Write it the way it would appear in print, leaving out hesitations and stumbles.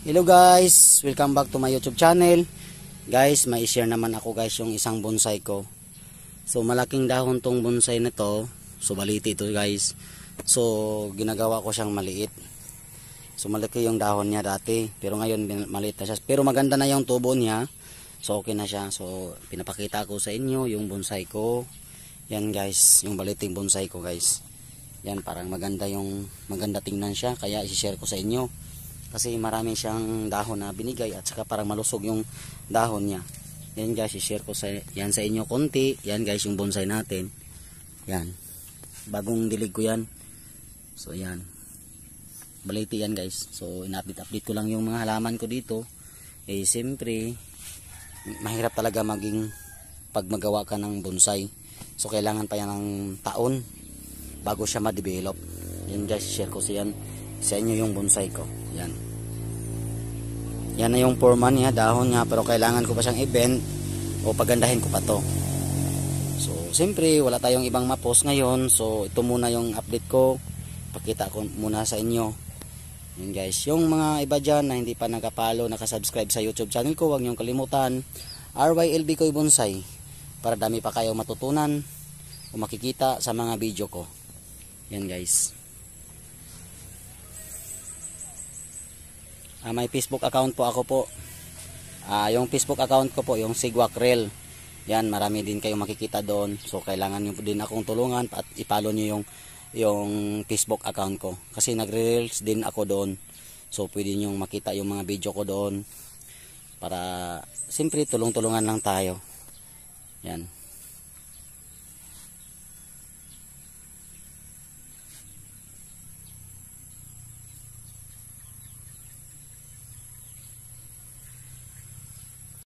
Hello guys, welcome back to my YouTube channel. Guys, may share naman ako guys yung isang bonsai ko. So malaking dahon tong bonsai na to. So baliti ito guys. So ginagawa ko siyang maliit. So malaki yung dahon niya dati, pero ngayon maliit na siya. Pero maganda na yung tubo niya. So okay na siya. So pinapakita ko sa inyo yung bonsai ko. Yan guys, yung baliting bonsai ko guys. Yan, parang maganda tingnan siya, kaya i-share ko sa inyo. Kasi marami siyang dahon na binigay at saka parang malusog yung dahon niya. Yan guys, i-share ko sa inyo konti. Yan guys, yung bonsai natin. Yan. Bagong dilig ko yan. So yan. Baliti yan guys. So in-update ko lang yung mga halaman ko dito. Eh siyempre, mahirap talaga maging pag magawa ka ng bonsai. So kailangan pa yan ng taon bago siya ma-develop. Yan guys, share ko sa inyo yung bonsai ko. Yan. Yan na yung forma niya, dahon niya, pero kailangan ko pa siyang i-bend o pagandahin ko pa to. So, siyempre, wala tayong ibang ma-post ngayon. So, ito muna yung update ko. Pakita ko muna sa inyo. Yan guys, yung mga iba dyan na hindi pa nakapalo, nakasubscribe sa YouTube channel ko, huwag niyong kalimutan. RYLB Koy Bonsai. Para dami pa kayo matutunan o makikita sa mga video ko. Yan guys. May Facebook account po ako po. Yung Facebook account ko po, yung Sigwak Rel. Yan, marami din kayong makikita doon. So kailangan niyo po din akong tulungan at i-follow niyo yung Facebook account ko. Kasi nagre-reels din ako doon. So pwede niyo makita yung mga video ko doon. Para simpre tulong-tulungan lang tayo. Yan.